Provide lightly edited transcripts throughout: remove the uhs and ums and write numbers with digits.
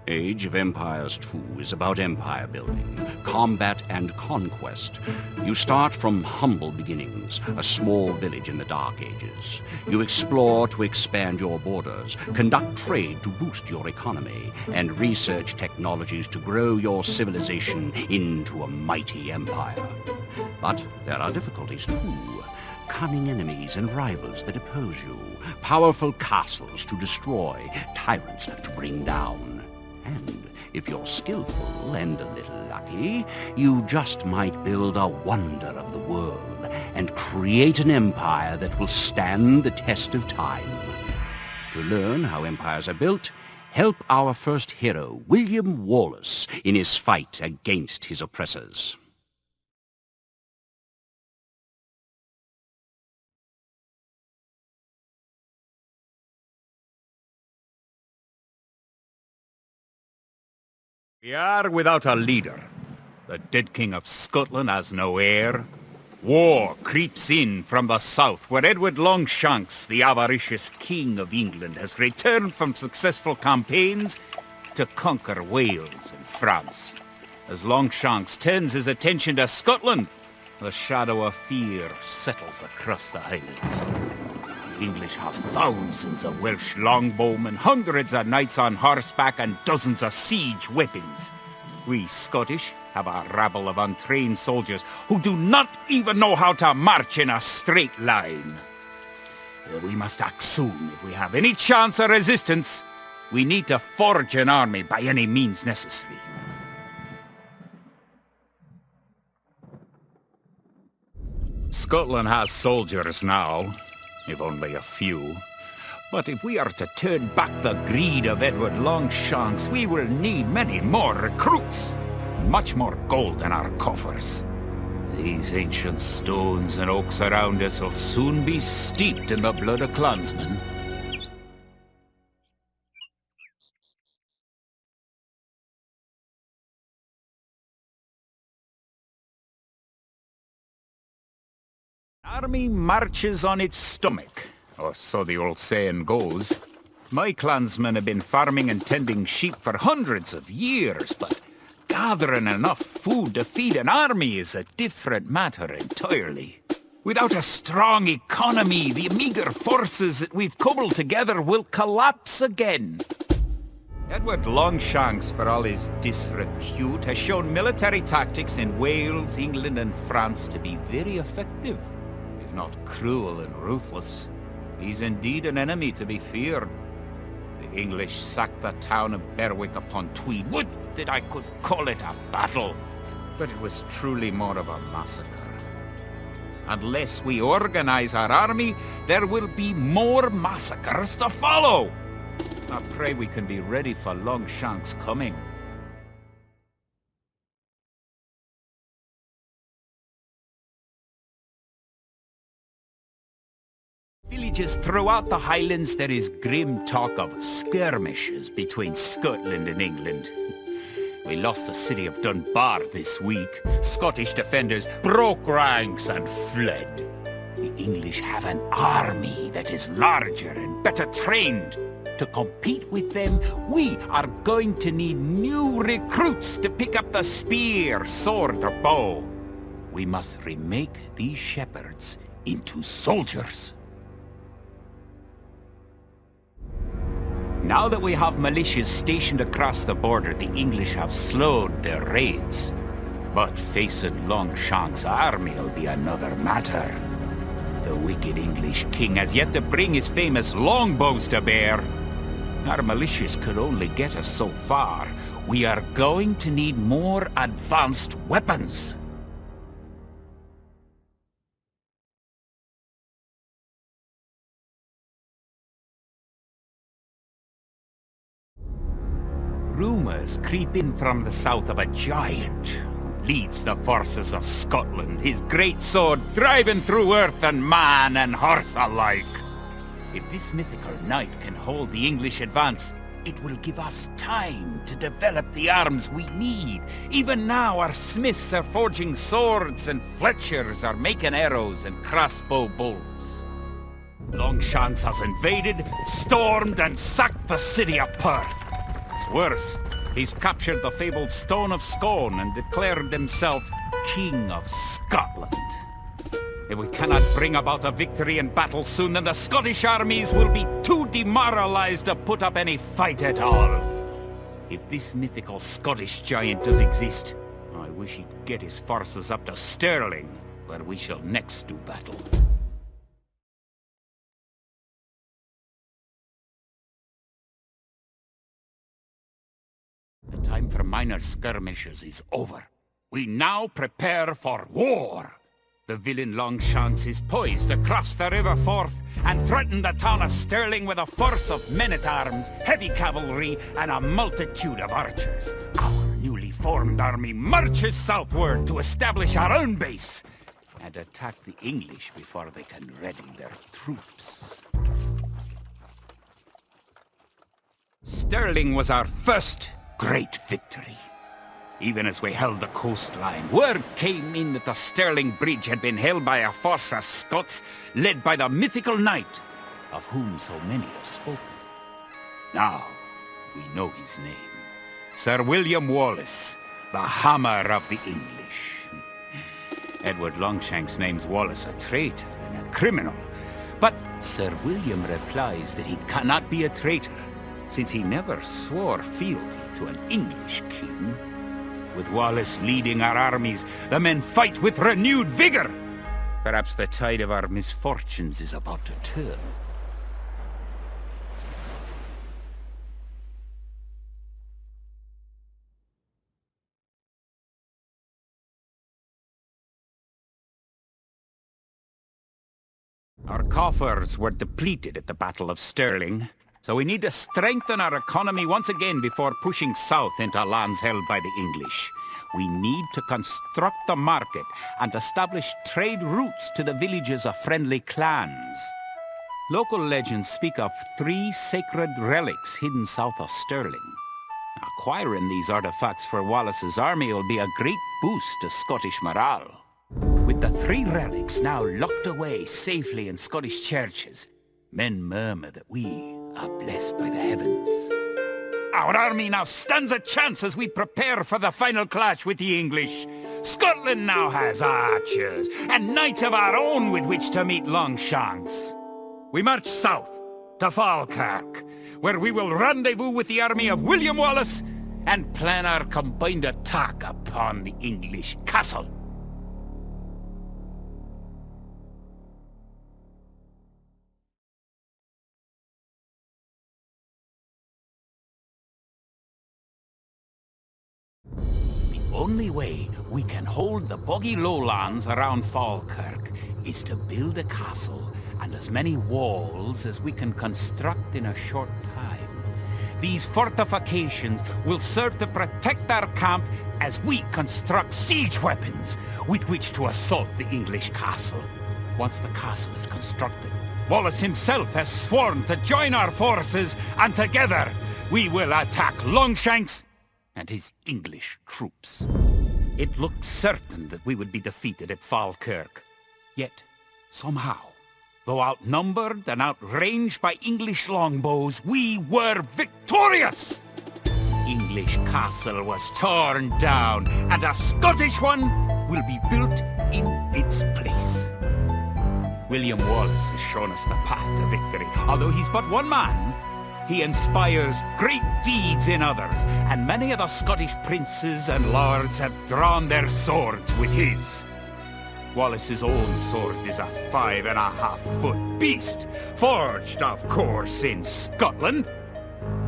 Age of Empires 2 is about empire building, combat and conquest. You start from humble beginnings, a small village in the Dark Ages. You explore to expand your borders, conduct trade to boost your economy, and research technologies to grow your civilization into a mighty empire. But there are difficulties too. Cunning enemies and rivals that oppose you, powerful castles to destroy, tyrants to bring down. And if you're skillful and a little lucky, you just might build a wonder of the world and create an empire that will stand the test of time. To learn how empires are built, help our first hero, William Wallace, in his fight against his oppressors. We are without a leader. The dead king of Scotland has no heir. War creeps in from the south, where Edward Longshanks, the avaricious king of England, has returned from successful campaigns to conquer Wales and France. As Longshanks turns his attention to Scotland, the shadow of fear settles across the Highlands. The English have thousands of Welsh longbowmen, hundreds of knights on horseback, and dozens of siege weapons. We Scottish have a rabble of untrained soldiers who do not even know how to march in a straight line. We must act soon if we have any chance of resistance. We need to forge an army by any means necessary. Scotland has soldiers now, if only a few. But if we are to turn back the greed of Edward Longshanks, we will need many more recruits. Much more gold in our coffers. These ancient stones and oaks around us will soon be steeped in the blood of clansmen. Army marches on its stomach, or so the old saying goes. My clansmen have been farming and tending sheep for hundreds of years, but gathering enough food to feed an army is a different matter entirely. Without a strong economy, the meager forces that we've cobbled together will collapse again. Edward Longshanks, for all his disrepute, has shown military tactics in Wales, England and France to be very effective. Not cruel and ruthless. He's indeed an enemy to be feared. The English sacked the town of Berwick upon Tweed. Would that I could call it a battle, but it was truly more of a massacre. Unless we organize our army, there will be more massacres to follow. I pray we can be ready for Longshanks' coming. Villages throughout the Highlands, there is grim talk of skirmishes between Scotland and England. We lost the city of Dunbar this week. Scottish defenders broke ranks and fled. The English have an army that is larger and better trained. To compete with them, we are going to need new recruits to pick up the spear, sword, or bow. We must remake these shepherds into soldiers. Now that we have militias stationed across the border, the English have slowed their raids. But facing Longshanks' army will be another matter. The wicked English king has yet to bring his famous longbows to bear. Our militias could only get us so far. We are going to need more advanced weapons. Rumors creep in from the south of a giant who leads the forces of Scotland, his great sword driving through earth and man and horse alike. If this mythical knight can hold the English advance, it will give us time to develop the arms we need. Even now our smiths are forging swords and fletchers are making arrows and crossbow bolts. Longshanks has invaded, stormed and sacked the city of Perth. It's worse. He's captured the fabled Stone of Scone and declared himself King of Scotland. If we cannot bring about a victory in battle soon, then the Scottish armies will be too demoralized to put up any fight at all. If this mythical Scottish giant does exist, I wish he'd get his forces up to Stirling, where we shall next do battle. The time for minor skirmishes is over. We now prepare for war. The villain Longshanks is poised to cross the River Forth and threaten the town of Stirling with a force of men-at-arms, heavy cavalry, and a multitude of archers. Our newly formed army marches southward to establish our own base and attack the English before they can ready their troops. Stirling was our first great victory. Even as we held the coastline, word came in that the Stirling Bridge had been held by a force of Scots led by the mythical knight, of whom so many have spoken. Now, we know his name. Sir William Wallace, the Hammer of the English. Edward Longshanks names Wallace a traitor and a criminal, but Sir William replies that he cannot be a traitor, since he never swore fealty to an English king. With Wallace leading our armies, the men fight with renewed vigor. Perhaps the tide of our misfortunes is about to turn. Our coffers were depleted at the Battle of Stirling, so we need to strengthen our economy once again before pushing south into lands held by the English. We need to construct a market and establish trade routes to the villages of friendly clans. Local legends speak of 3 sacred relics hidden south of Stirling. Acquiring these artifacts for Wallace's army will be a great boost to Scottish morale. With the 3 relics now locked away safely in Scottish churches, men murmur that we are blessed by the heavens. Our army now stands a chance as we prepare for the final clash with the English. Scotland now has archers and knights of our own with which to meet Longshanks. We march south to Falkirk, where we will rendezvous with the army of William Wallace and plan our combined attack upon the English castle. The only way we can hold the boggy lowlands around Falkirk is to build a castle and as many walls as we can construct in a short time. These fortifications will serve to protect our camp as we construct siege weapons with which to assault the English castle. Once the castle is constructed, Wallace himself has sworn to join our forces, and together we will attack Longshanks and his English troops. It looked certain that we would be defeated at Falkirk. Yet, somehow, though outnumbered and outranged by English longbows, we were victorious! English castle was torn down, and a Scottish one will be built in its place. William Wallace has shown us the path to victory. Although he's but one man, he inspires great deeds in others, and many of the Scottish princes and lords have drawn their swords with his. Wallace's own sword is a 5.5-foot beast, forged, of course, in Scotland.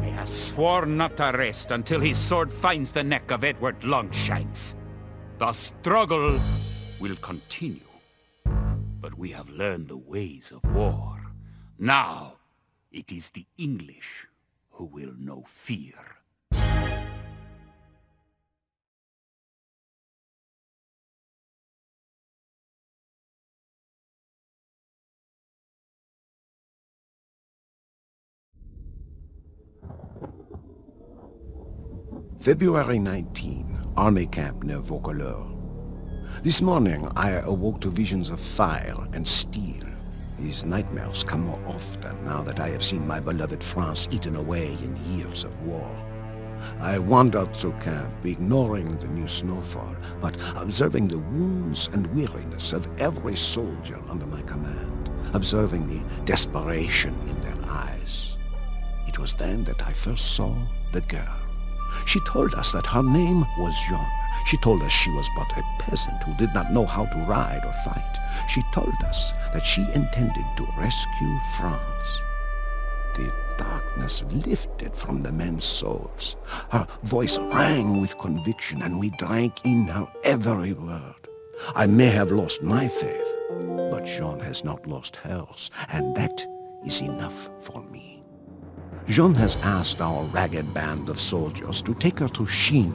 He has sworn not to rest until his sword finds the neck of Edward Longshanks. The struggle will continue, but we have learned the ways of war. Now, it is the English who will know fear. February 19, Army Camp near Vaucouleurs. This morning I awoke to visions of fire and steel. These nightmares come more often now that I have seen my beloved France eaten away in years of war. I wandered through camp, ignoring the new snowfall, but observing the wounds and weariness of every soldier under my command, observing the desperation in their eyes. It was then that I first saw the girl. She told us that her name was Jean. She told us she was but a peasant who did not know how to ride or fight. She told us that she intended to rescue France. The darkness lifted from the men's souls. Her voice rang with conviction, and we drank in her every word. I may have lost my faith, but Jean has not lost hers, and that is enough for me. Jean has asked our ragged band of soldiers to take her to Genie,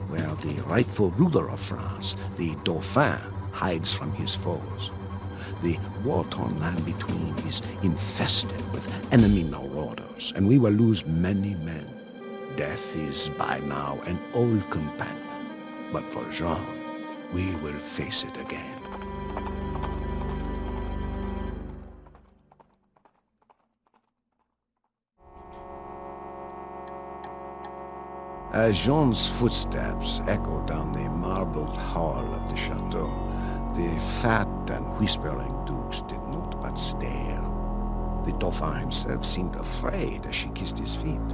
where the rightful ruler of France, the Dauphin, hides from his foes. The war-torn land between is infested with enemy marauders, and we will lose many men. Death is by now an old companion, but for Jean, we will face it again. As Jean's footsteps echoed down the marbled hall of the chateau, the fat and whispering dukes did not but stare. The Dauphin himself seemed afraid as she kissed his feet.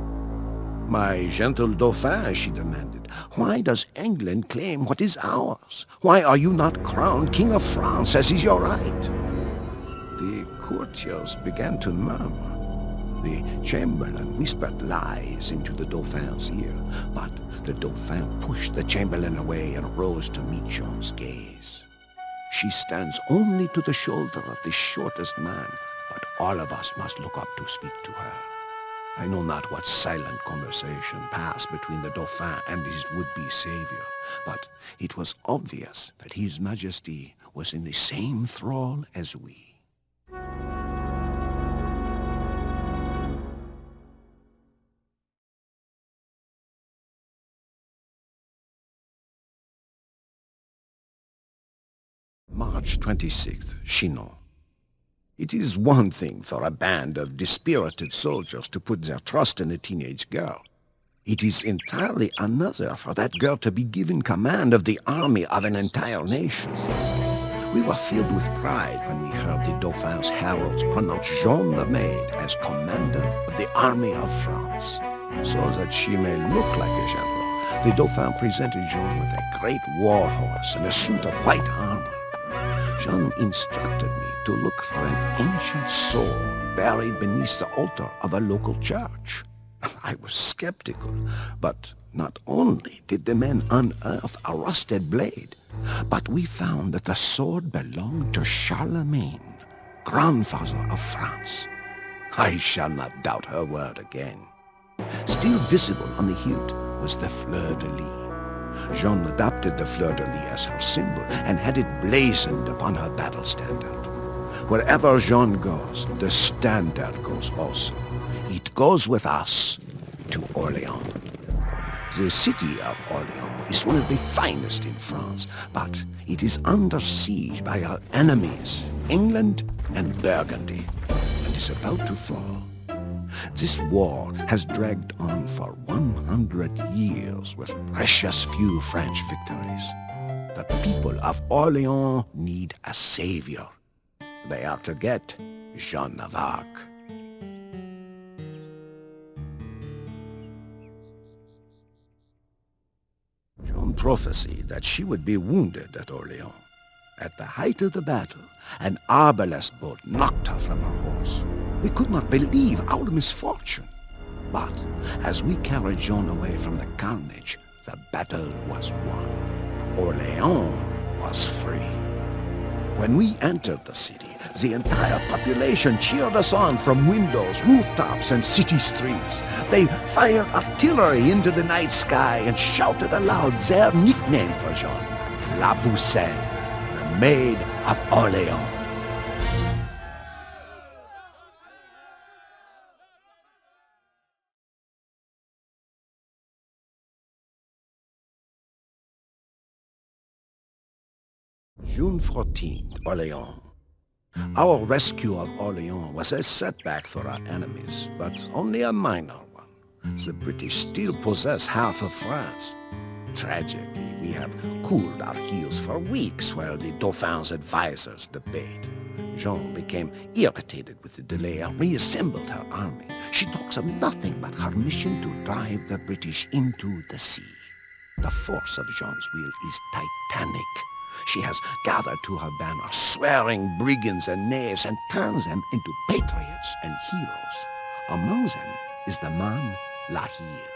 "My gentle Dauphin," she demanded, "why does England claim what is ours? Why are you not crowned King of France, as is your right?" The courtiers began to murmur. The chamberlain whispered lies into the Dauphin's ear, but the Dauphin pushed the chamberlain away and rose to meet Jean's gaze. She stands only to the shoulder of the shortest man, but all of us must look up to speak to her. I know not what silent conversation passed between the Dauphin and his would-be savior, but it was obvious that His Majesty was in the same thrall as we. March 26th, Chinon. It is one thing for a band of dispirited soldiers to put their trust in a teenage girl. It is entirely another for that girl to be given command of the army of an entire nation. We were filled with pride when we heard the Dauphin's heralds pronounce Jean the Maid as commander of the army of France. So that she may look like a general, the Dauphin presented Jean with a great war horse and a suit of white armor. Jean instructed me to look for an ancient sword buried beneath the altar of a local church. I was skeptical, but not only did the men unearth a rusted blade, but we found that the sword belonged to Charlemagne, grandfather of France. I shall not doubt her word again. Still visible on the hilt was the fleur-de-lis. Jean adopted the fleur-de-lis as her symbol and had it blazoned upon her battle standard. Wherever Jean goes, the standard goes also. It goes with us to Orleans. The city of Orleans is one of the finest in France, but it is under siege by our enemies, England and Burgundy, and is about to fall. This war has dragged on for 100 years with precious few French victories. The people of Orleans need a savior. They are to get Joan of Arc. Joan prophesied that she would be wounded at Orleans. At the height of the battle, an arbalest bolt knocked her from her horse. We could not believe our misfortune. But as we carried Jean away from the carnage, the battle was won. Orleans was free. When we entered the city, the entire population cheered us on from windows, rooftops, and city streets. They fired artillery into the night sky and shouted aloud their nickname for Jean, La Pucelle, the Maid of Orleans. June 14th, Orleans. Our rescue of Orleans was a setback for our enemies, but only a minor one. the British still possess half of France. Tragically, we have cooled our heels for weeks while the Dauphin's advisors debate. Jean became irritated with the delay and reassembled her army. She talks of nothing but her mission to drive the British into the sea. The force of Jean's will is titanic. She has gathered to her banner swearing brigands and knaves and turns them into patriots and heroes. Among them is the man La Hire.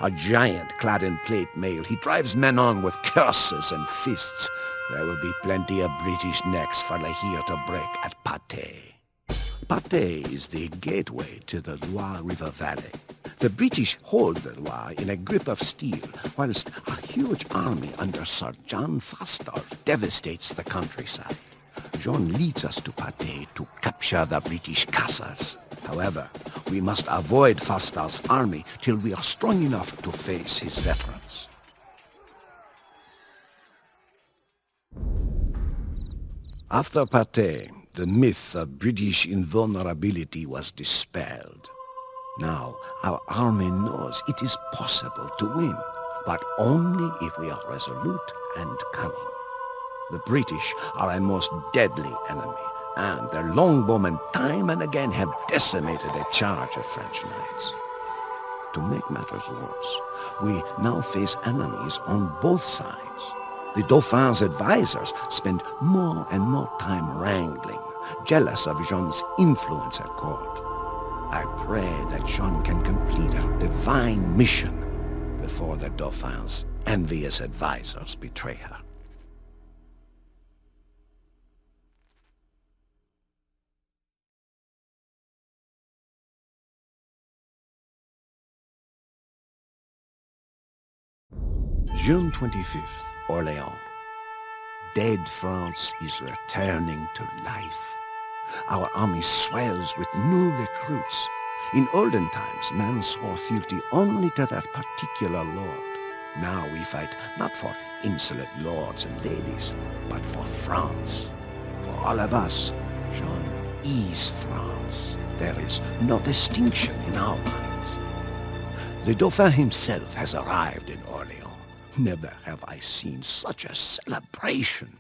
A giant clad in plate mail, he drives men on with curses and fists. There will be plenty of British necks for La Hire to break at Patay. Patay is the gateway to the Loire River Valley. The British hold the Loire in a grip of steel, whilst a huge army under Sir John Fastolf devastates the countryside. John leads us to Patay to capture the British castles. However, we must avoid Fastolf's army till we are strong enough to face his veterans. After Patay, the myth of British invulnerability was dispelled. Now, our army knows it is possible to win, but only if we are resolute and cunning. The British are a most deadly enemy, and their longbowmen time and again have decimated a charge of French knights. To make matters worse, we now face enemies on both sides. The Dauphin's advisors spend more and more time wrangling, jealous of Jean's influence at court. I pray that Jean can complete her divine mission before the Dauphin's envious advisors betray her. June 25th, Orléans. Dead France is returning to life. Our army swells with new recruits. In olden times, men swore fealty only to their particular lord. Now we fight not for insolent lords and ladies, but for France. For all of us, Jean is France. There is no distinction in our minds. The Dauphin himself has arrived in Orléans. Never have I seen such a celebration.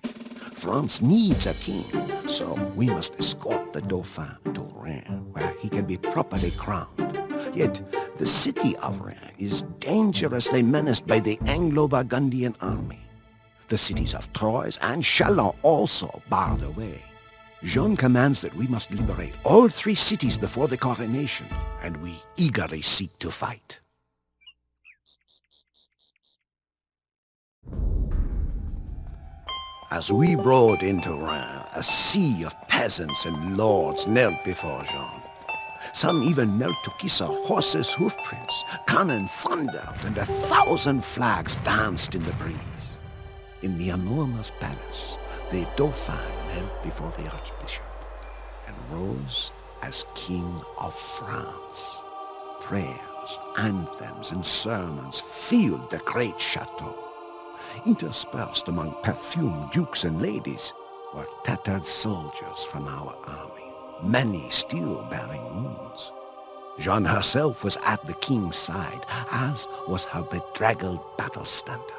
France needs a king, so we must escort the Dauphin to Reims, where he can be properly crowned. Yet, the city of Reims is dangerously menaced by the Anglo-Burgundian army. The cities of Troyes and Chalons also bar the way. Jean commands that we must liberate all three cities before the coronation, and we eagerly seek to fight. As we rode into Reims, a sea of peasants and lords knelt before Jean. Some even knelt to kiss our horses' hoofprints. Cannon thundered, and 1,000 flags danced in the breeze. In the enormous palace, the Dauphin knelt before the Archbishop and rose as King of France. Prayers, anthems, and sermons filled the great chateau. Interspersed among perfumed dukes and ladies were tattered soldiers from our army, many still bearing wounds. Jeanne herself was at the king's side, as was her bedraggled battle standard.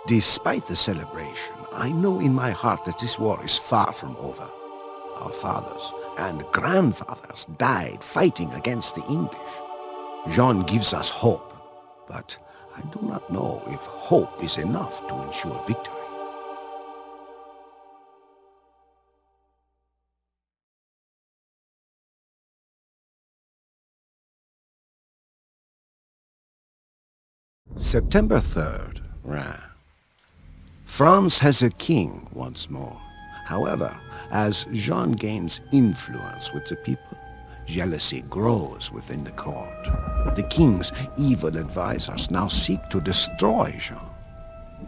Despite the celebration, I know in my heart that this war is far from over. Our fathers and grandfathers died fighting against the English. Jeanne gives us hope, but I do not know if hope is enough to ensure victory. September 3rd, Reims. France has a king once more. However, as Jean gains influence with the people, jealousy grows within the court. The king's evil advisors now seek to destroy Jean.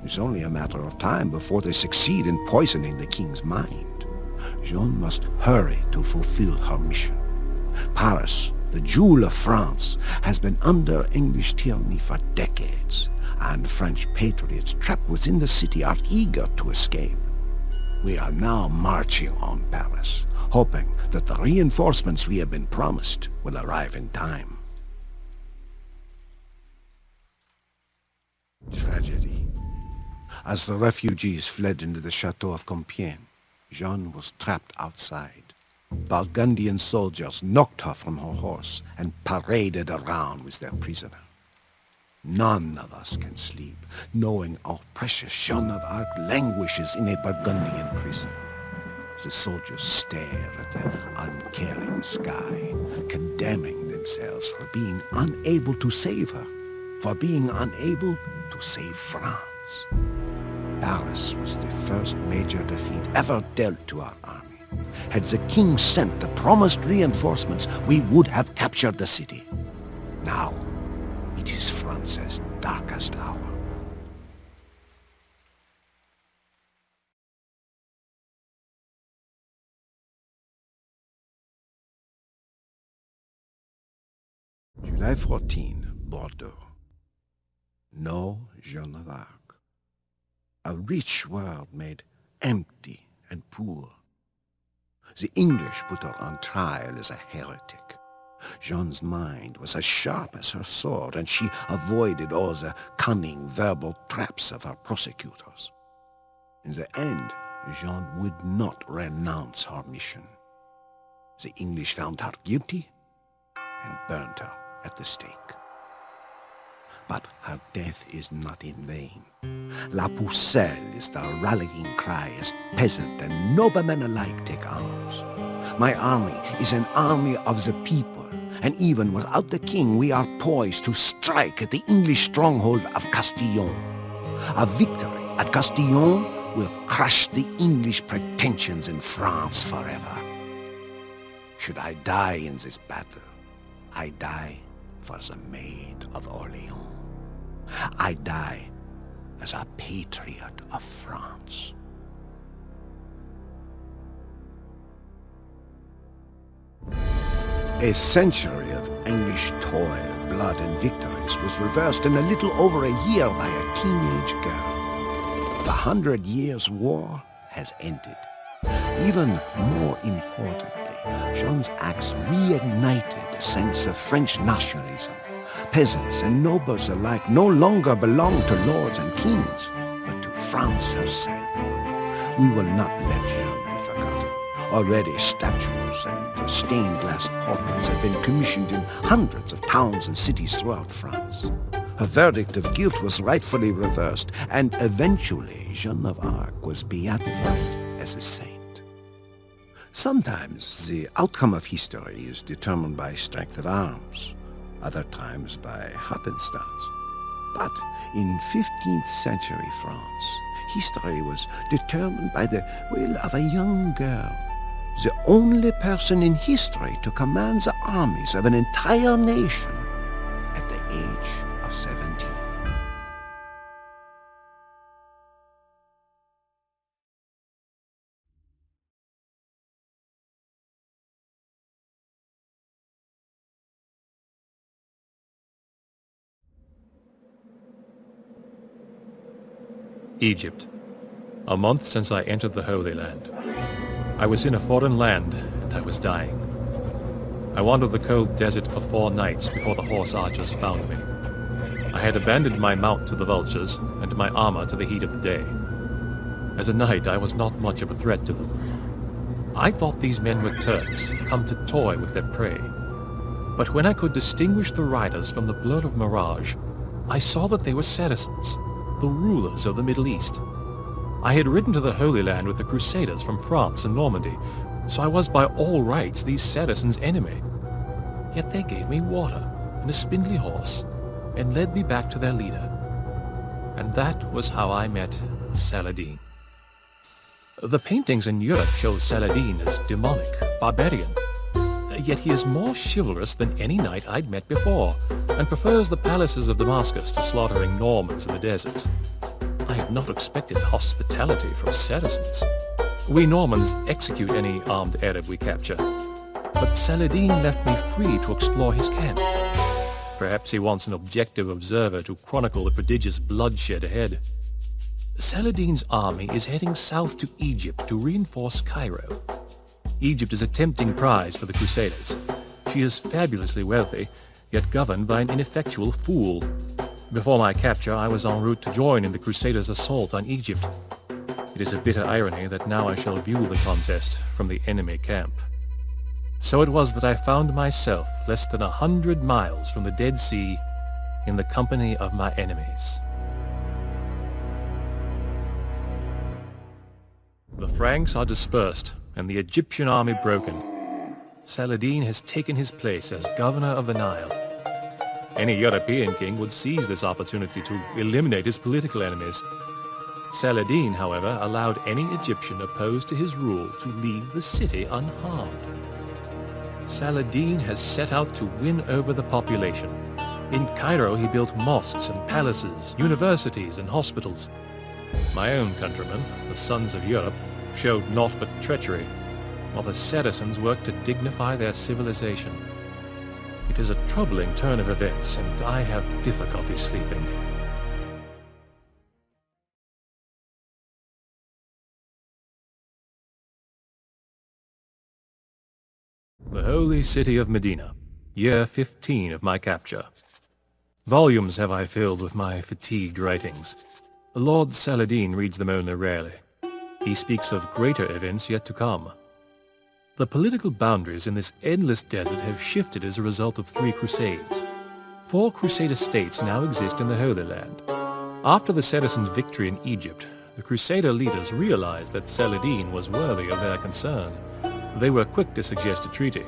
It's only a matter of time before they succeed in poisoning the king's mind. Jean must hurry to fulfill her mission. Paris, the jewel of France, has been under English tyranny for decades, and French patriots trapped within the city are eager to escape. We are now marching on Paris, hoping that the reinforcements we have been promised will arrive in time. Tragedy. As the refugees fled into the chateau of Compiègne, Jeanne was trapped outside. Burgundian soldiers knocked her from her horse and paraded around with their prisoner. None of us can sleep, knowing our precious Joan of Arc languishes in a Burgundian prison. The soldiers stare at the uncaring sky, condemning themselves for being unable to save her, for being unable to save France. Paris was the first major defeat ever dealt to our army. Had the king sent the promised reinforcements, we would have captured the city. Now, it is France's darkest hour. July 14, Bordeaux. No Joan of Arc. A rich world made empty and poor. The English put her on trial as a heretic. Jeanne's mind was as sharp as her sword, and she avoided all the cunning verbal traps of her prosecutors. In the end, Jeanne would not renounce her mission. The English found her guilty and burned her at the stake. But her death is not in vain. La Pucelle is the rallying cry as peasant and nobleman alike take arms. My army is an army of the people, and even without the king, we are poised to strike at the English stronghold of Castillon. A victory at Castillon will crush the English pretensions in France forever. Should I die in this battle, I die for the Maid of Orleans. I die as a patriot of France. A century of English toil, blood, and victories was reversed in a little over a year by a teenage girl. The 100 Years' War has ended. Even more importantly, Jeanne's acts reignited a sense of French nationalism. Peasants and nobles alike no longer belong to lords and kings, but to France herself. We will not let Jeanne be forgotten. Already statues and stained glass portraits have been commissioned in hundreds of towns and cities throughout France. Her verdict of guilt was rightfully reversed, and eventually Joan of Arc was beatified as a saint. Sometimes the outcome of history is determined by strength of arms, other times by happenstance. But in 15th century France, history was determined by the will of a young girl, the only person in history to command the armies of an entire nation at the age of 17. Egypt. A month since I entered the Holy Land. I was in a foreign land, and I was dying. I wandered the cold desert for 4 nights before the horse archers found me. I had abandoned my mount to the vultures, and my armor to the heat of the day. As a knight, I was not much of a threat to them. I thought these men were Turks, come to toy with their prey. But when I could distinguish the riders from the blur of mirage, I saw that they were Saracens, the rulers of the Middle East. I had ridden to the Holy Land with the Crusaders from France and Normandy, so I was by all rights these Saracens' enemy. Yet they gave me water and a spindly horse, and led me back to their leader. And that was how I met Saladin. The paintings in Europe show Saladin as demonic, barbarian. Yet he is more chivalrous than any knight I'd met before, and prefers the palaces of Damascus to slaughtering Normans in the desert. I had not expected hospitality from Saracens. We Normans execute any armed Arab we capture, but Saladin left me free to explore his camp. Perhaps he wants an objective observer to chronicle the prodigious bloodshed ahead. Saladin's army is heading south to Egypt to reinforce Cairo. Egypt is a tempting prize for the Crusaders. She is fabulously wealthy, yet governed by an ineffectual fool. Before my capture, I was en route to join in the Crusaders' assault on Egypt. It is a bitter irony that now I shall view the contest from the enemy camp. So it was that I found myself less than 100 miles from the Dead Sea in the company of my enemies. The Franks are dispersed and the Egyptian army broken. Saladin has taken his place as governor of the Nile. Any European king would seize this opportunity to eliminate his political enemies. Saladin, however, allowed any Egyptian opposed to his rule to leave the city unharmed. Saladin has set out to win over the population. In Cairo he built mosques and palaces, universities and hospitals. My own countrymen, the sons of Europe, showed naught but treachery, while the Saracens worked to dignify their civilization. It is a troubling turn of events, and I have difficulty sleeping. The holy city of Medina, year 15 of my capture. Volumes have I filled with my fatigued writings. Lord Saladin reads them only rarely. He speaks of greater events yet to come. The political boundaries in this endless desert have shifted as a result of 3 crusades. 4 Crusader states now exist in the Holy Land. After the Saracens' victory in Egypt, the Crusader leaders realized that Saladin was worthy of their concern. They were quick to suggest a treaty.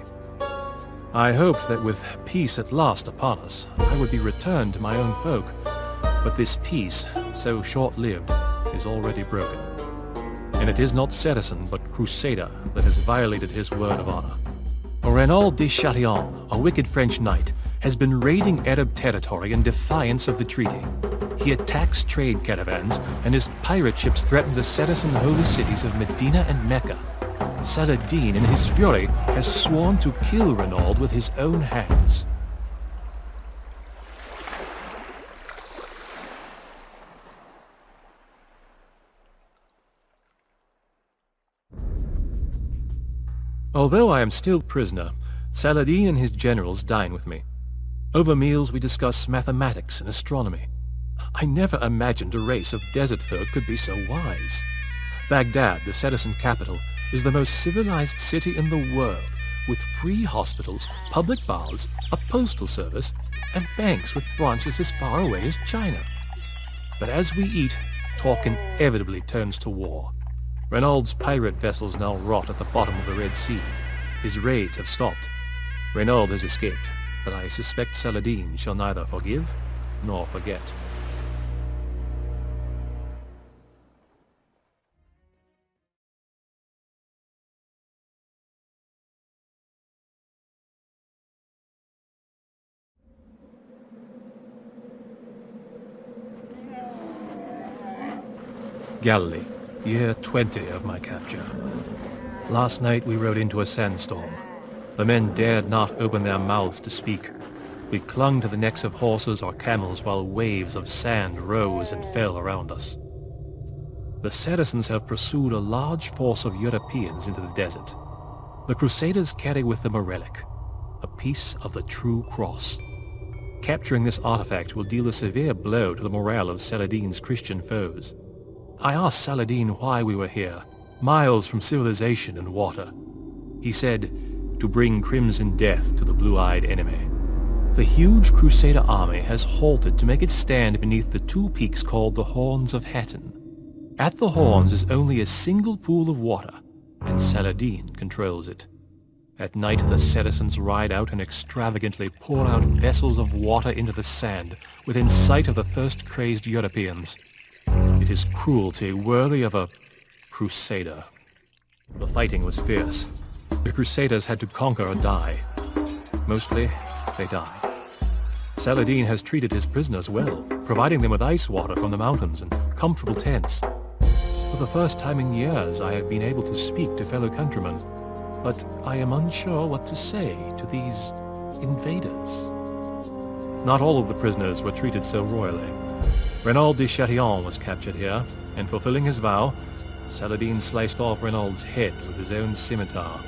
I hoped that with peace at last upon us, I would be returned to my own folk. But this peace, so short-lived, is already broken. And it is not Saracen but Crusader that has violated his word of honor. Renaud de Chatillon, a wicked French knight, has been raiding Arab territory in defiance of the treaty. He attacks trade caravans, and his pirate ships threaten the Saracen holy cities of Medina and Mecca. Saladin, in his fury, has sworn to kill Renaud with his own hands. Although I am still prisoner, Saladin and his generals dine with me. Over meals we discuss mathematics and astronomy. I never imagined a race of desert folk could be so wise. Baghdad, the Saracen capital, is the most civilized city in the world, with free hospitals, public baths, a postal service, and banks with branches as far away as China. But as we eat, talk inevitably turns to war. Renaud's pirate vessels now rot at the bottom of the Red Sea. His raids have stopped. Renaud has escaped, but I suspect Saladin shall neither forgive nor forget. Galilee, year 20 of my capture. Last night we rode into a sandstorm. The men dared not open their mouths to speak. We clung to the necks of horses or camels while waves of sand rose and fell around us. The Saracens have pursued a large force of Europeans into the desert. The Crusaders carry with them a relic, a piece of the true cross. Capturing this artifact will deal a severe blow to the morale of Saladin's Christian foes. I asked Saladin why we were here, miles from civilization and water. He said, to bring crimson death to the blue-eyed enemy. The huge Crusader army has halted to make it stand beneath the 2 peaks called the Horns of Hattin. At the Horns is only a single pool of water, and Saladin controls it. At night the Saracens ride out and extravagantly pour out vessels of water into the sand, within sight of the thirst-crazed Europeans. It is cruelty worthy of a Crusader. The fighting was fierce. The Crusaders had to conquer or die. Mostly, they died. Saladin has treated his prisoners well, providing them with ice water from the mountains and comfortable tents. For the first time in years, I have been able to speak to fellow countrymen, but I am unsure what to say to these invaders. Not all of the prisoners were treated so royally. Renaud de Chatillon was captured here, and fulfilling his vow, Saladin sliced off Renaud's head with his own scimitar.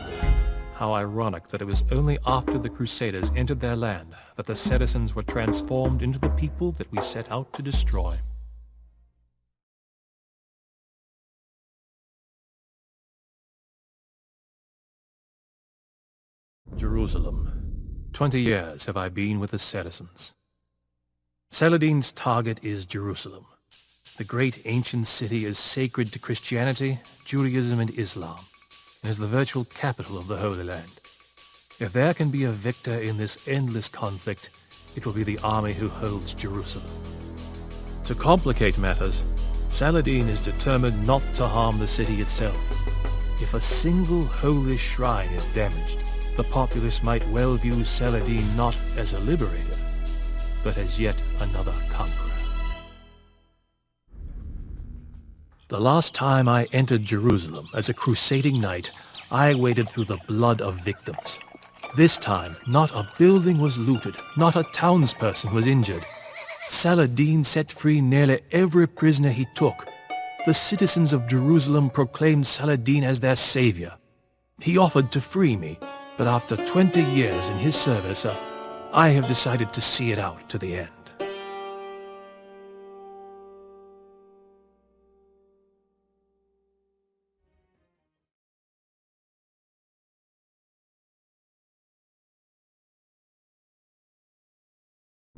how ironic that it was only after the Crusaders entered their land that the citizens were transformed into the people that we set out to destroy. Jerusalem. 20 years have I been with the Saracens. Saladin's target is Jerusalem. The great ancient city is sacred to Christianity, Judaism, and Islam, and is the virtual capital of the Holy Land. If there can be a victor in this endless conflict, it will be the army who holds Jerusalem. To complicate matters, Saladin is determined not to harm the city itself. If a single holy shrine is damaged, the populace might well view Saladin not as a liberator, but as yet another conqueror. The last time I entered Jerusalem as a crusading knight, I waded through the blood of victims. This time, not a building was looted, not a townsperson was injured. Saladin set free nearly every prisoner he took. The citizens of Jerusalem proclaimed Saladin as their savior. He offered to free me, but after 20 years in his service, I have decided to see it out to the end.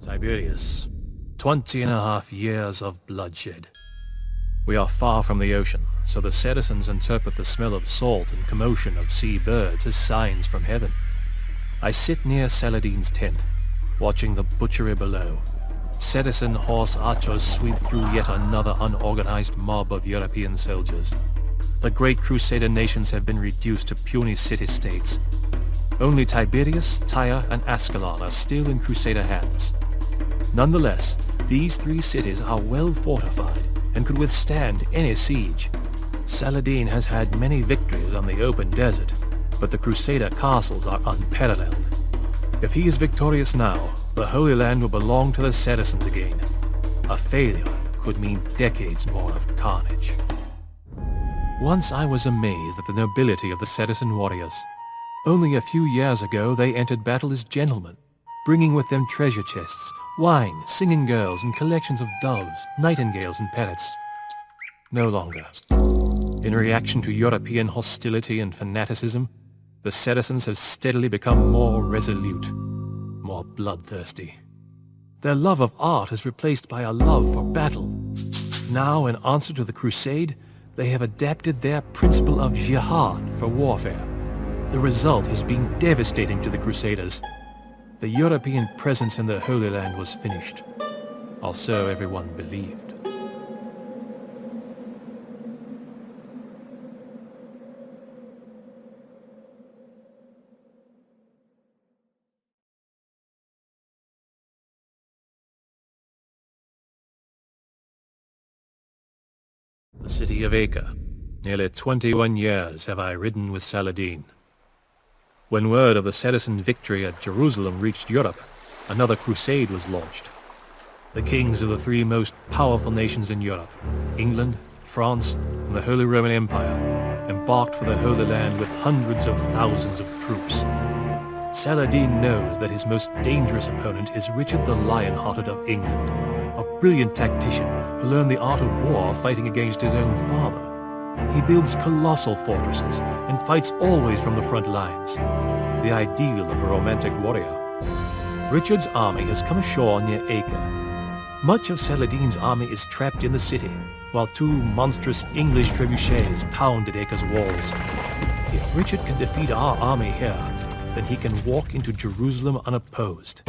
Tiberius, 20.5 years of bloodshed. We are far from the ocean, so the citizens interpret the smell of salt and commotion of sea birds as signs from heaven. I sit near Saladin's tent, watching the butchery below. Citizen horse archers sweep through yet another unorganized mob of European soldiers. The great crusader nations have been reduced to puny city-states. Only Tiberias, Tyre, and Ascalon are still in crusader hands. Nonetheless, these three cities are well fortified and could withstand any siege. Saladin has had many victories on the open desert, but the crusader castles are unparalleled. If he is victorious now, the Holy Land will belong to the Saracens again. A failure could mean decades more of carnage. Once I was amazed at the nobility of the Saracen warriors. Only a few years ago they entered battle as gentlemen, bringing with them treasure chests, wine, singing girls, and collections of doves, nightingales, and parrots. No longer. In reaction to European hostility and fanaticism, the Saracens have steadily become more resolute, more bloodthirsty. Their love of art is replaced by a love for battle. Now, in answer to the crusade, they have adapted their principle of jihad for warfare. The result has been devastating to the Crusaders. The European presence in the Holy Land was finished, or so everyone believed. The city of Acre. Nearly 21 years have I ridden with Saladin. When word of the Saracen victory at Jerusalem reached Europe, another crusade was launched. The kings of the three most powerful nations in Europe, England, France, and the Holy Roman Empire, embarked for the Holy Land with hundreds of thousands of troops. Saladin knows that his most dangerous opponent is Richard the Lion-Hearted of England, a brilliant tactician who learned the art of war fighting against his own father. He builds colossal fortresses and fights always from the front lines, the ideal of a romantic warrior. Richard's army has come ashore near Acre. Much of Saladin's army is trapped in the city, while two monstrous English trebuchets pound at Acre's walls. If Richard can defeat our army here, then he can walk into Jerusalem unopposed.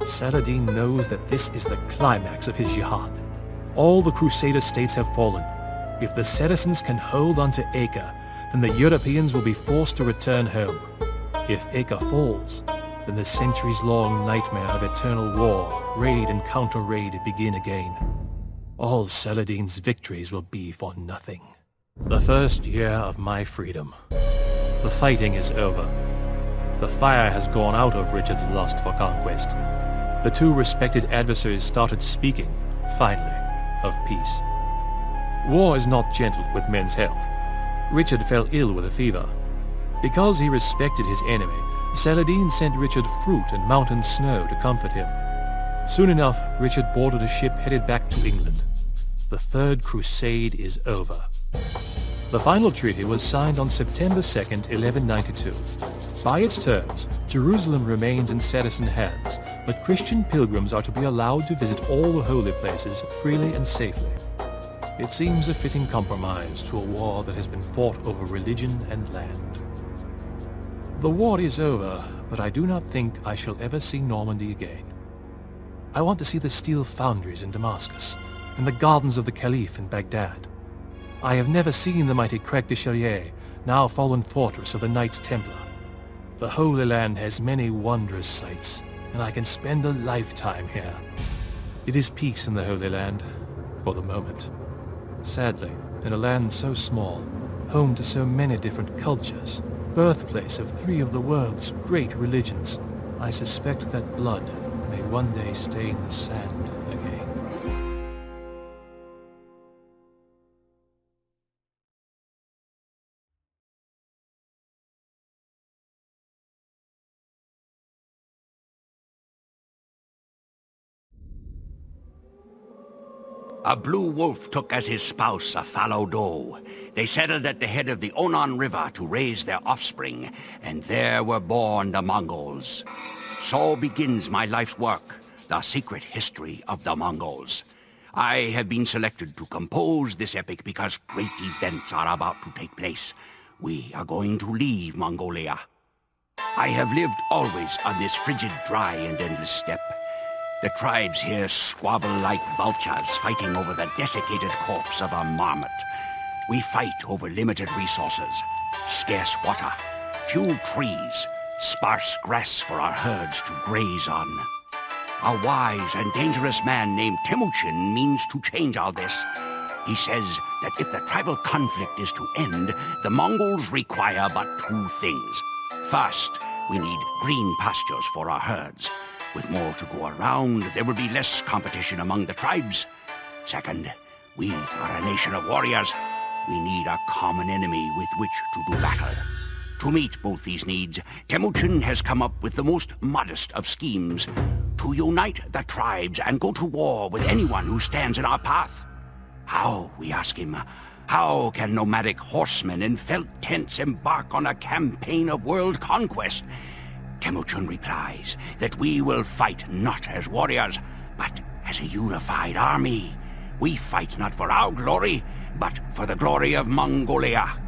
Saladin knows that this is the climax of his jihad. All the Crusader states have fallen. If the Saracens can hold on to Acre, then the Europeans will be forced to return home. If Acre falls, then the centuries-long nightmare of eternal war, raid and counter-raid begin again. All Saladin's victories will be for nothing. The first year of my freedom. The fighting is over. The fire has gone out of Richard's lust for conquest. The two respected adversaries started speaking, finally, of peace. War is not gentle with men's health. Richard fell ill with a fever. Because he respected his enemy, Saladin sent Richard fruit and mountain snow to comfort him. Soon enough, Richard boarded a ship headed back to England. The Third Crusade is over. The final treaty was signed on September 2nd, 1192. By its terms, Jerusalem remains in Saracen hands, but Christian pilgrims are to be allowed to visit all the holy places freely and safely. It seems a fitting compromise to a war that has been fought over religion and land. The war is over, but I do not think I shall ever see Normandy again. I want to see the steel foundries in Damascus, and the gardens of the Caliph in Baghdad. I have never seen the mighty Crac de Chalier, now fallen fortress of the Knights Templar. The Holy Land has many wondrous sights, and I can spend a lifetime here. It is peace in the Holy Land, for the moment. Sadly, in a land so small, home to so many different cultures, birthplace of 3 of the world's great religions, I suspect that blood may one day stain the sand again. A blue wolf took as his spouse a fallow doe. They settled at the head of the Onon River to raise their offspring, and there were born the Mongols. So begins my life's work, the secret history of the Mongols. I have been selected to compose this epic because great events are about to take place. We are going to leave Mongolia. I have lived always on this frigid, dry, and endless steppe. The tribes here squabble like vultures fighting over the desiccated corpse of a marmot. We fight over limited resources, scarce water, few trees, sparse grass for our herds to graze on. A wise and dangerous man named Temujin means to change all this. He says that if the tribal conflict is to end, the Mongols require but 2 things. First, we need green pastures for our herds. With more to go around, there will be less competition among the tribes. Second, we are a nation of warriors. We need a common enemy with which to do battle. To meet both these needs, Temujin has come up with the most modest of schemes: to unite the tribes and go to war with anyone who stands in our path. How, we ask him, how can nomadic horsemen in felt tents embark on a campaign of world conquest? Temujin replies that we will fight not as warriors, but as a unified army. We fight not for our glory, but for the glory of Mongolia.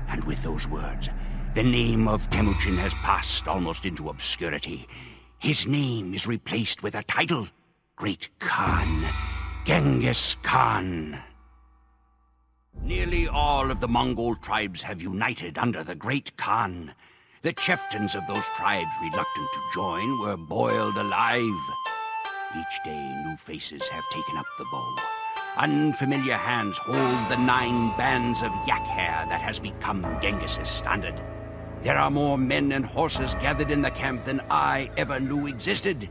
And with those words, the name of Temujin has passed almost into obscurity. His name is replaced with a title: Great Khan, Genghis Khan. Nearly all of the Mongol tribes have united under the Great Khan. The chieftains of those tribes reluctant to join were boiled alive. Each day new faces have taken up the bow. Unfamiliar hands hold the 9 bands of yak hair that has become Genghis's standard. There are more men and horses gathered in the camp than I ever knew existed.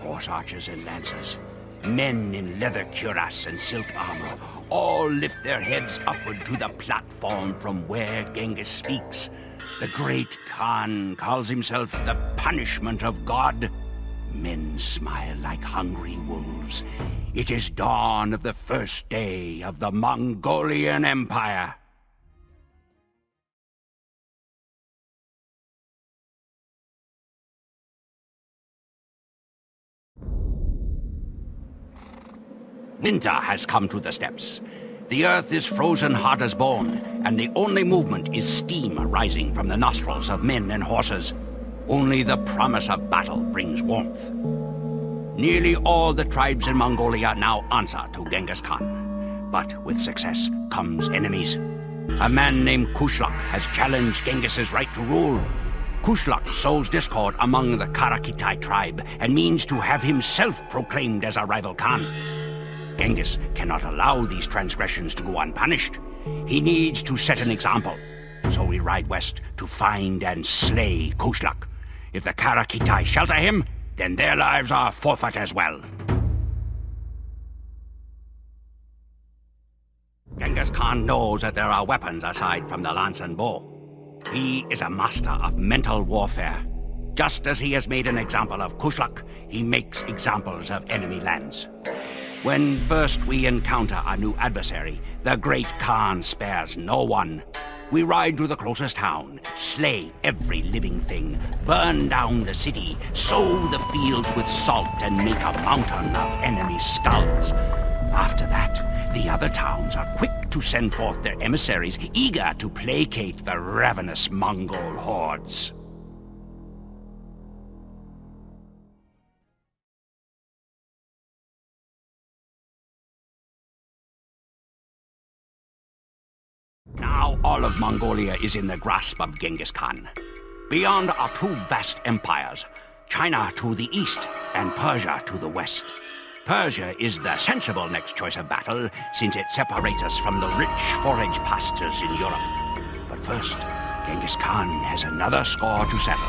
Horse archers and lancers, men in leather cuirass and silk armor, all lift their heads upward to the platform from where Genghis speaks. The Great Khan calls himself the punishment of God. Men smile like hungry wolves. It is dawn of the first day of the Mongolian Empire. Winter has come to the steppes. The earth is frozen hard as bone, and the only movement is steam rising from the nostrils of men and horses. Only the promise of battle brings warmth. Nearly all the tribes in Mongolia now answer to Genghis Khan. But with success comes enemies. A man named Kushlak has challenged Genghis's right to rule. Kushlak sows discord among the Karakitai tribe and means to have himself proclaimed as a rival Khan. Genghis cannot allow these transgressions to go unpunished. He needs to set an example. So we ride west to find and slay Kushlak. If the Karakitai shelter him, then their lives are forfeit as well. Genghis Khan knows that there are weapons aside from the lance and bow. He is a master of mental warfare. Just as he has made an example of Kushluk, he makes examples of enemy lands. When first we encounter a new adversary, the great Khan spares no one. We ride to the closest town, slay every living thing, burn down the city, sow the fields with salt, and make a mountain of enemy skulls. After that, the other towns are quick to send forth their emissaries, eager to placate the ravenous Mongol hordes. Now all of Mongolia is in the grasp of Genghis Khan. Beyond are two vast empires, China to the east and Persia to the west. Persia is the sensible next choice of battle, since it separates us from the rich forage pastures in Europe. But first, Genghis Khan has another score to settle.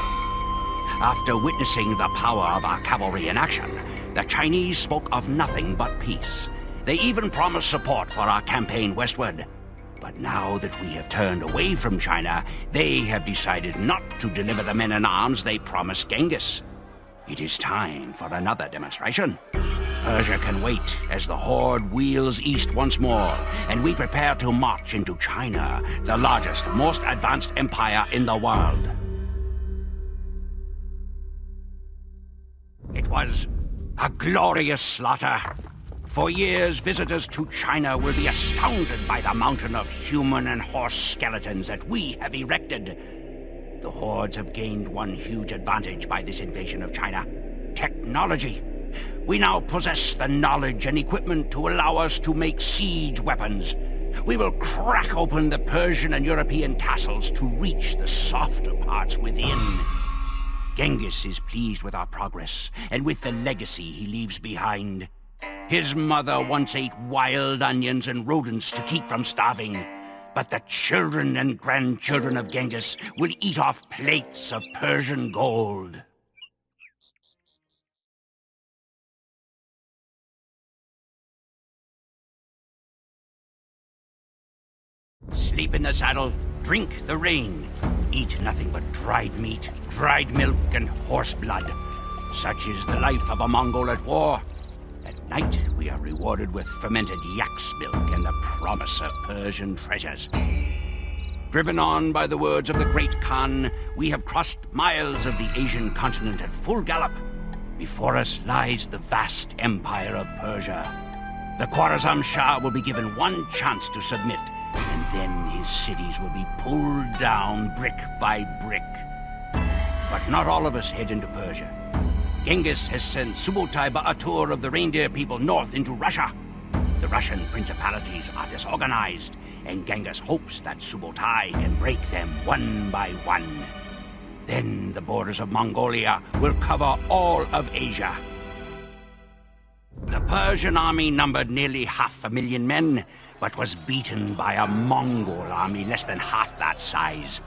After witnessing the power of our cavalry in action, the Chinese spoke of nothing but peace. They even promised support for our campaign westward. But now that we have turned away from China, they have decided not to deliver the men in arms they promised Genghis. It is time for another demonstration. Persia can wait as the horde wheels east once more, and we prepare to march into China, the largest, most advanced empire in the world. It was a glorious slaughter. For years, visitors to China will be astounded by the mountain of human and horse skeletons that we have erected. The hordes have gained one huge advantage by this invasion of China: technology. We now possess the knowledge and equipment to allow us to make siege weapons. We will crack open the Persian and European castles to reach the softer parts within. Genghis is pleased with our progress and with the legacy he leaves behind. His mother once ate wild onions and rodents to keep from starving. But the children and grandchildren of Genghis will eat off plates of Persian gold. Sleep in the saddle, drink the rain. Eat nothing but dried meat, dried milk, and horse blood. Such is the life of a Mongol at war. At night, we are rewarded with fermented yak's milk and the promise of Persian treasures. Driven on by the words of the great Khan, we have crossed miles of the Asian continent at full gallop. Before us lies the vast empire of Persia. The Khwarazm Shah will be given one chance to submit, and then his cities will be pulled down brick by brick. But not all of us head into Persia. Genghis has sent Subotai Ba'atur of the reindeer people north into Russia. The Russian principalities are disorganized, and Genghis hopes that Subotai can break them one by one. Then the borders of Mongolia will cover all of Asia. The Persian army numbered nearly 500,000 men, but was beaten by a Mongol army less than half that size.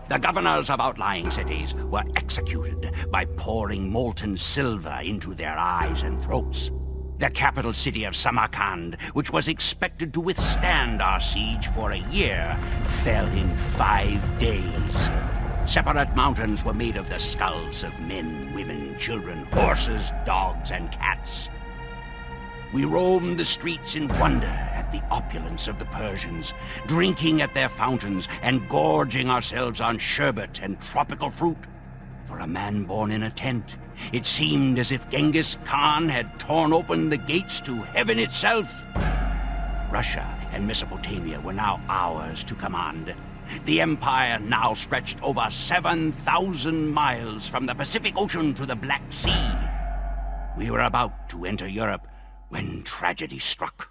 The governors of outlying cities were executed by pouring molten silver into their eyes and throats. The capital city of Samarkand, which was expected to withstand our siege for a year, fell in 5 days. Separate mountains were made of the skulls of men, women, children, horses, dogs, and cats. We roamed the streets in wonder at the opulence of the Persians, drinking at their fountains and gorging ourselves on sherbet and tropical fruit. For a man born in a tent, it seemed as if Genghis Khan had torn open the gates to heaven itself. Russia and Mesopotamia were now ours to command. The empire now stretched over 7,000 miles from the Pacific Ocean to the Black Sea. We were about to enter Europe when tragedy struck.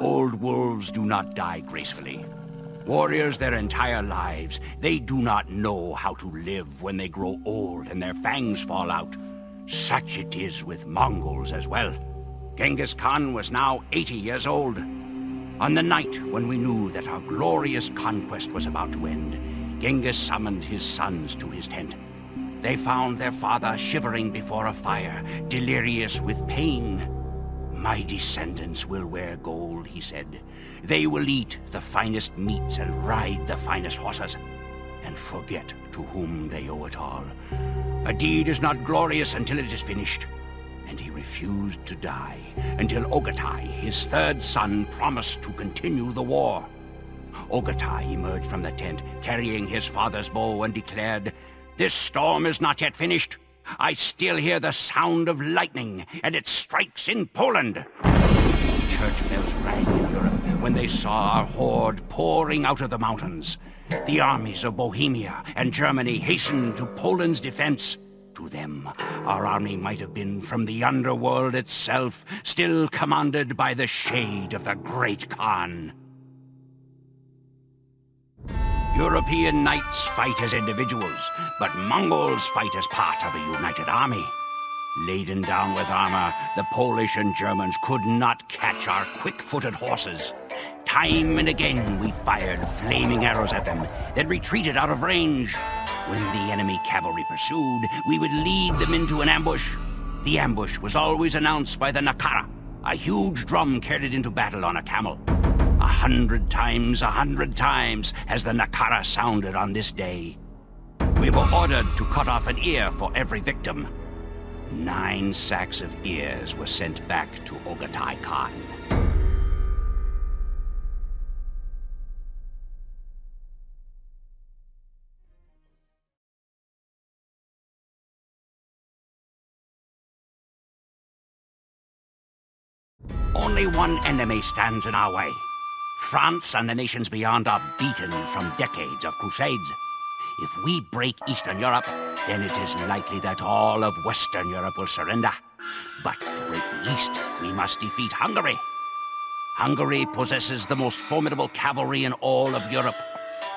Old wolves do not die gracefully. Warriors their entire lives, they do not know how to live when they grow old and their fangs fall out. Such it is with Mongols as well. Genghis Khan was now 80 years old. On the night when we knew that our glorious conquest was about to end, Genghis summoned his sons to his tent. They found their father shivering before a fire, delirious with pain. My descendants will wear gold, he said. They will eat the finest meats and ride the finest horses, and forget to whom they owe it all. A deed is not glorious until it is finished, and he refused to die until Ogatai, his third son, promised to continue the war. Ogatai emerged from the tent, carrying his father's bow, and declared, "This storm is not yet finished. I still hear the sound of lightning, and it strikes in Poland." Church bells rang in Europe when they saw our horde pouring out of the mountains. The armies of Bohemia and Germany hastened to Poland's defense. To them, our army might have been from the underworld itself, still commanded by the shade of the great Khan. European knights fight as individuals, but Mongols fight as part of a united army. Laden down with armor, the Polish and Germans could not catch our quick-footed horses. Time and again we fired flaming arrows at them, then retreated out of range. When the enemy cavalry pursued, we would lead them into an ambush. The ambush was always announced by the Nakara. A huge drum carried into battle on a camel. 100 times has the Nakara sounded on this day. We were ordered to cut off an ear for every victim. 9 sacks of ears were sent back to Ogatai Khan. Only one enemy stands in our way. France and the nations beyond are beaten from decades of crusades. If we break Eastern Europe, then it is likely that all of Western Europe will surrender. But to break the East, we must defeat Hungary. Hungary possesses the most formidable cavalry in all of Europe.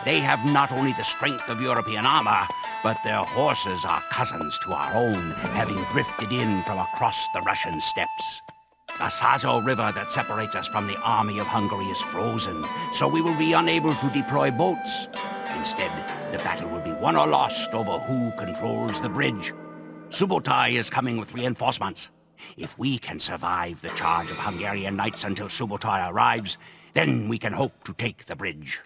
They have not only the strength of European armor, but their horses are cousins to our own, having drifted in from across the Russian steppes. The Sazo River that separates us from the army of Hungary is frozen, so we will be unable to deploy boats. Instead, the battle will be won or lost over who controls the bridge. Subotai is coming with reinforcements. If we can survive the charge of Hungarian knights until Subotai arrives, then we can hope to take the bridge.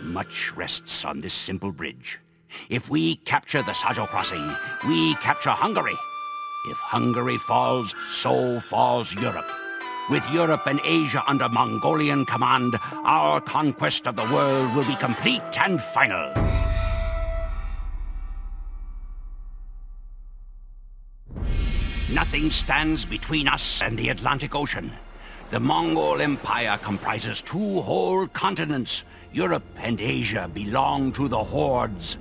Much rests on this simple bridge. If we capture the Sajo crossing, we capture Hungary. If Hungary falls, so falls Europe. With Europe and Asia under Mongolian command, our conquest of the world will be complete and final. Nothing stands between us and the Atlantic Ocean. The Mongol Empire comprises 2 whole continents. Europe and Asia belong to the hordes.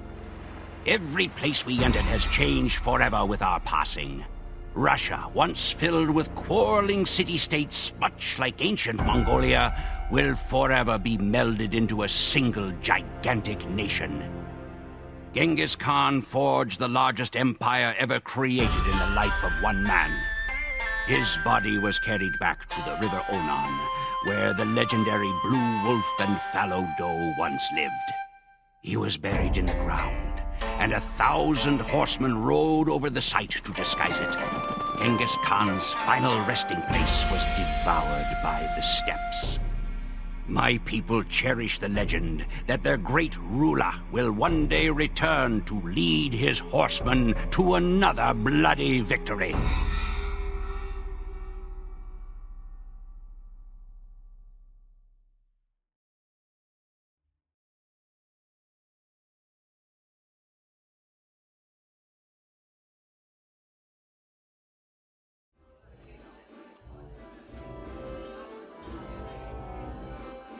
Every place we entered has changed forever with our passing. Russia, once filled with quarreling city-states much like ancient Mongolia, will forever be melded into a single gigantic nation. Genghis Khan forged the largest empire ever created in the life of one man. His body was carried back to the river Onan, where the legendary Blue Wolf and Fallow Doe once lived. He was buried in the ground, and 1,000 horsemen rode over the site to disguise it. Genghis Khan's final resting place was devoured by the steppes. My people cherish the legend that their great ruler will one day return to lead his horsemen to another bloody victory.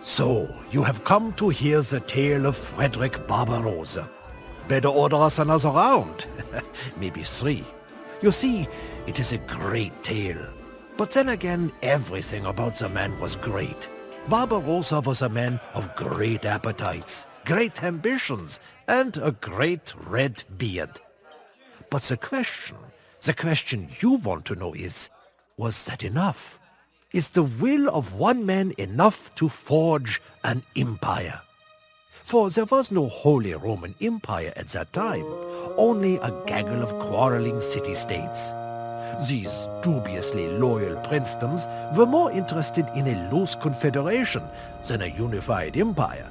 So, you have come to hear the tale of Frederick Barbarossa. Better order us another round. Maybe 3. You see, it is a great tale. But then again, everything about the man was great. Barbarossa was a man of great appetites, great ambitions, and a great red beard. But the question you want to know is, was that enough? Is the will of one man enough to forge an empire? for there was no Holy Roman Empire at that time, only a gaggle of quarreling city-states. These dubiously loyal princedoms were more interested in a loose confederation than a unified empire.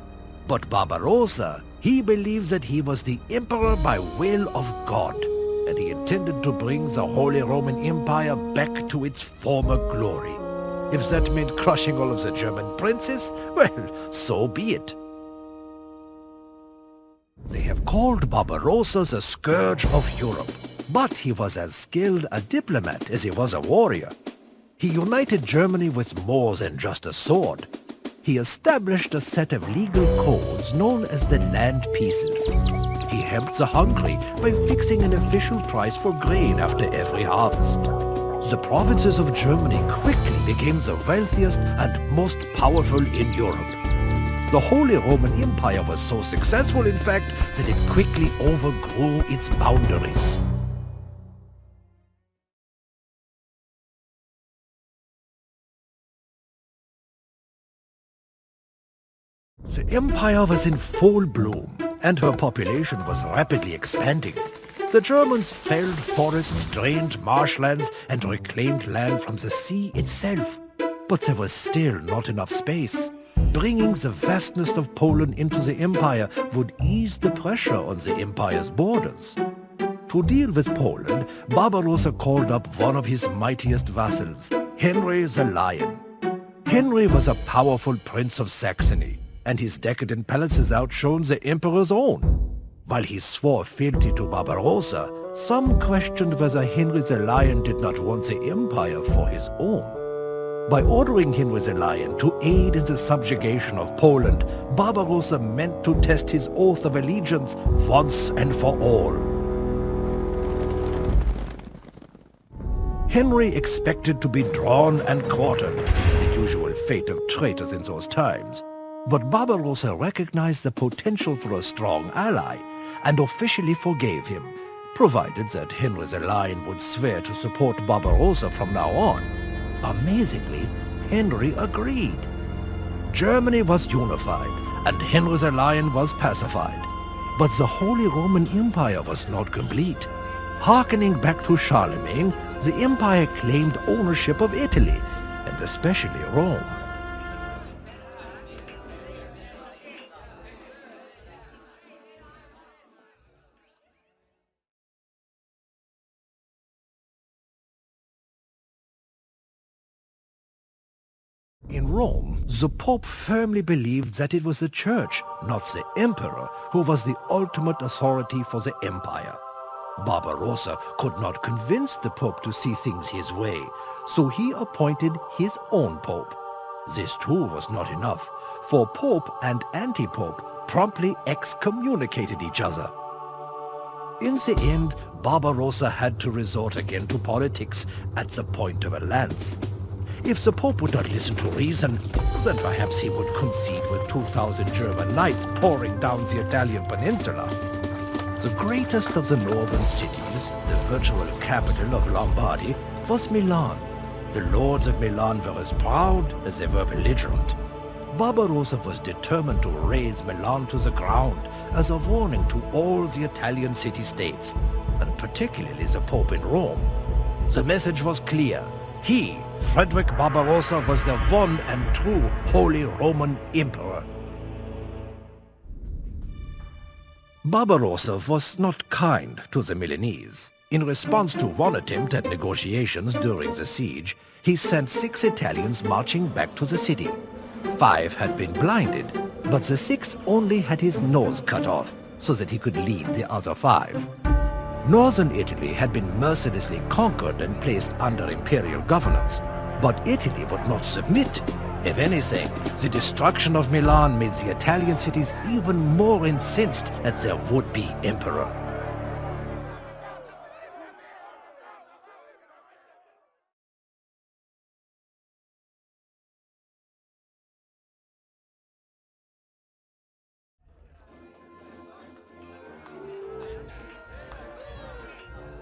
But Barbarossa, he believed that he was the emperor by will of God, and he intended to bring the Holy Roman Empire back to its former glory. If that meant crushing all of the German princes, well, so be it. They have called Barbarossa the scourge of Europe, but he was as skilled a diplomat as he was a warrior. He united Germany with more than just a sword. He established a set of legal codes known as the land pieces. He helped the hungry by fixing an official price for grain after every harvest. The provinces of Germany quickly became the wealthiest and most powerful in Europe. The Holy Roman Empire was so successful, in fact, that it quickly overgrew its boundaries. The empire was in full bloom, and her population was rapidly expanding. The Germans felled forests, drained marshlands, and reclaimed land from the sea itself. But there was still not enough space. Bringing the vastness of Poland into the empire would ease the pressure on the empire's borders. To deal with Poland, Barbarossa called up one of his mightiest vassals, Henry the Lion. Henry was a powerful prince of Saxony, and his decadent palaces outshone the emperor's own. While he swore fealty to Barbarossa, some questioned whether Henry the Lion did not want the empire for his own. By ordering Henry the Lion to aid in the subjugation of Poland, Barbarossa meant to test his oath of allegiance once and for all. Henry expected to be drawn and quartered, the usual fate of traitors in those times. But Barbarossa recognized the potential for a strong ally and officially forgave him, provided that Henry the Lion would swear to support Barbarossa from now on. Amazingly, Henry agreed. Germany was unified, and Henry the Lion was pacified. But the Holy Roman Empire was not complete. Harkening back to Charlemagne, the empire claimed ownership of Italy, and especially Rome. In Rome, the Pope firmly believed that it was the Church, not the Emperor, who was the ultimate authority for the empire. Barbarossa could not convince the Pope to see things his way, so he appointed his own Pope. This too was not enough, for Pope and anti-Pope promptly excommunicated each other. In the end, Barbarossa had to resort again to politics at the point of a lance. If the Pope would not listen to reason, then perhaps he would concede with 2,000 German knights pouring down the Italian peninsula. The greatest of the northern cities, the virtual capital of Lombardy, was Milan. The lords of Milan were as proud as they were belligerent. Barbarossa was determined to raze Milan to the ground as a warning to all the Italian city-states, and particularly the Pope in Rome. The message was clear. He, Frederick Barbarossa, was the one and true Holy Roman Emperor. Barbarossa was not kind to the Milanese. In response to one attempt at negotiations during the siege, he sent 6 Italians marching back to the city. 5 had been blinded, but the 6th only had his nose cut off so that he could lead the other 5. Northern Italy had been mercilessly conquered and placed under imperial governance, but Italy would not submit. If anything, the destruction of Milan made the Italian cities even more incensed at their would-be emperor.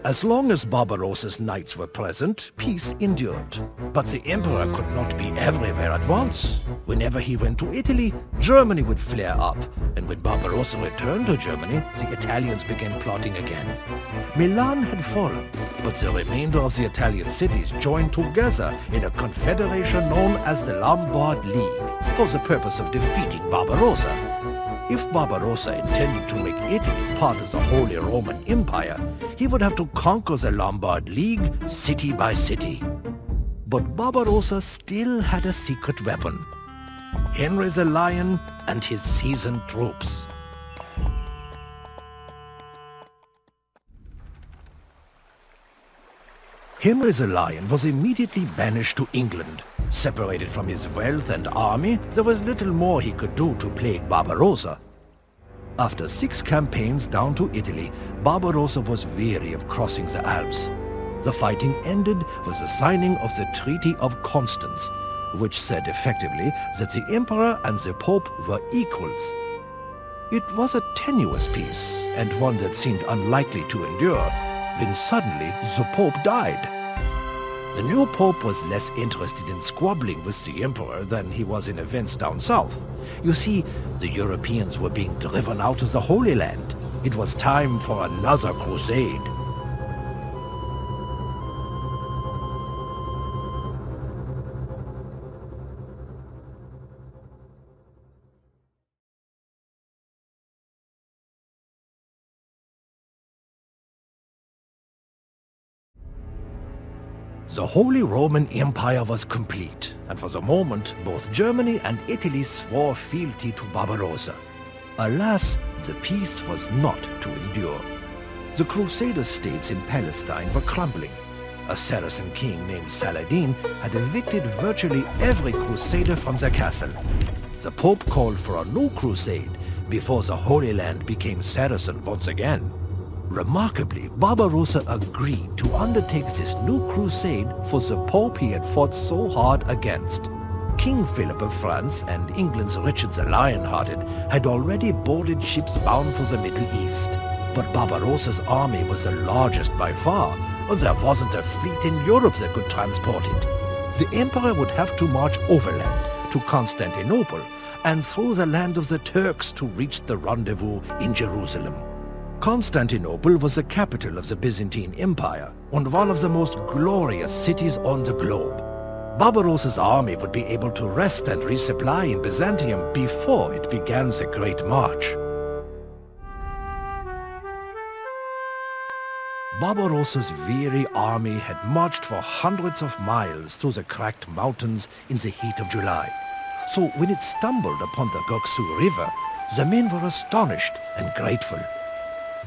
As long as Barbarossa's knights were present, peace endured. But the emperor could not be everywhere at once. Whenever he went to Italy, Germany would flare up, and when Barbarossa returned to Germany, the Italians began plotting again. Milan had fallen, but the remainder of the Italian cities joined together in a confederation known as the Lombard League for the purpose of defeating Barbarossa. If Barbarossa intended to make Italy part of the Holy Roman Empire, he would have to conquer the Lombard League city by city. But Barbarossa still had a secret weapon: Henry the Lion and his seasoned troops. Henry the Lion was immediately banished to England. Separated from his wealth and army, there was little more he could do to plague Barbarossa. After 6 campaigns down to Italy, Barbarossa was weary of crossing the Alps. The fighting ended with the signing of the Treaty of Constance, which said effectively that the Emperor and the Pope were equals. It was a tenuous peace, and one that seemed unlikely to endure, when suddenly the Pope died. The new Pope was less interested in squabbling with the Emperor than he was in events down south. You see, the Europeans were being driven out of the Holy Land. It was time for another crusade. The Holy Roman Empire was complete, and for the moment both Germany and Italy swore fealty to Barbarossa. Alas, the peace was not to endure. The Crusader states in Palestine were crumbling. A Saracen king named Saladin had evicted virtually every crusader from their castle. The Pope called for a new crusade before the Holy Land became Saracen once again. Remarkably, Barbarossa agreed to undertake this new crusade for the Pope he had fought so hard against. King Philip of France and England's Richard the Lionhearted had already boarded ships bound for the Middle East. But Barbarossa's army was the largest by far, and there wasn't a fleet in Europe that could transport it. The emperor would have to march overland to Constantinople and through the land of the Turks to reach the rendezvous in Jerusalem. Constantinople was the capital of the Byzantine Empire and one of the most glorious cities on the globe. Barbarossa's army would be able to rest and resupply in Byzantium before it began the Great March. Barbarossa's weary army had marched for hundreds of miles through the cracked mountains in the heat of July. So when it stumbled upon the Goksu River, the men were astonished and grateful.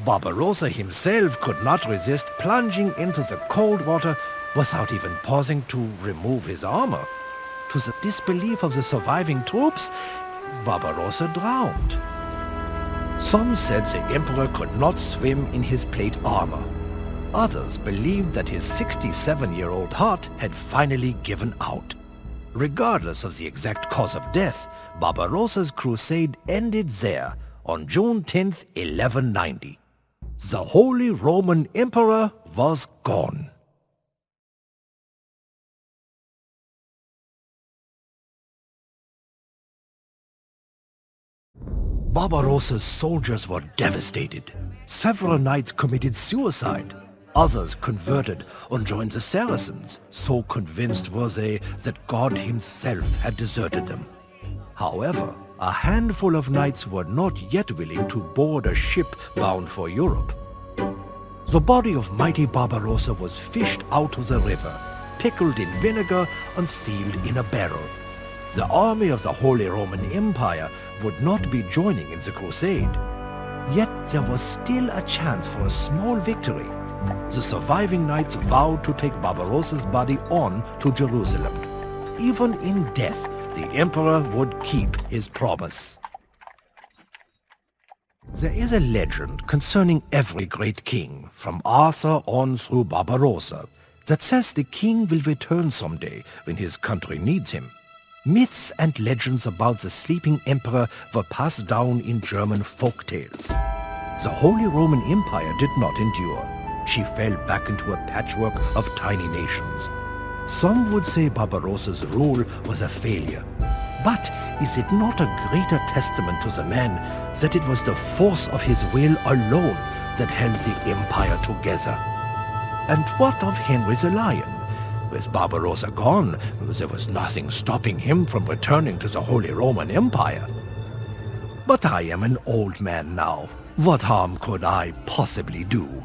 Barbarossa himself could not resist plunging into the cold water without even pausing to remove his armor. To the disbelief of the surviving troops, Barbarossa drowned. Some said the emperor could not swim in his plate armor. Others believed that his 67-year-old heart had finally given out. Regardless of the exact cause of death, Barbarossa's crusade ended there on June 10th, 1190. The Holy Roman Emperor was gone. Barbarossa's soldiers were devastated. Several knights committed suicide. Others converted and joined the Saracens, so convinced were they that God himself had deserted them. However, a handful of knights were not yet willing to board a ship bound for Europe. The body of mighty Barbarossa was fished out of the river, pickled in vinegar and sealed in a barrel. The army of the Holy Roman Empire would not be joining in the crusade. Yet there was still a chance for a small victory. The surviving knights vowed to take Barbarossa's body on to Jerusalem. Even in death, the emperor would keep his promise. There is a legend concerning every great king, from Arthur on through Barbarossa, that says the king will return someday when his country needs him. Myths and legends about the sleeping emperor were passed down in German folk tales. The Holy Roman Empire did not endure. she fell back into a patchwork of tiny nations. Some would say Barbarossa's rule was a failure. But is it not a greater testament to the man that it was the force of his will alone that held the empire together? And what of Henry the Lion? With Barbarossa gone, there was nothing stopping him from returning to the Holy Roman Empire. But I am an old man now. What harm could I possibly do?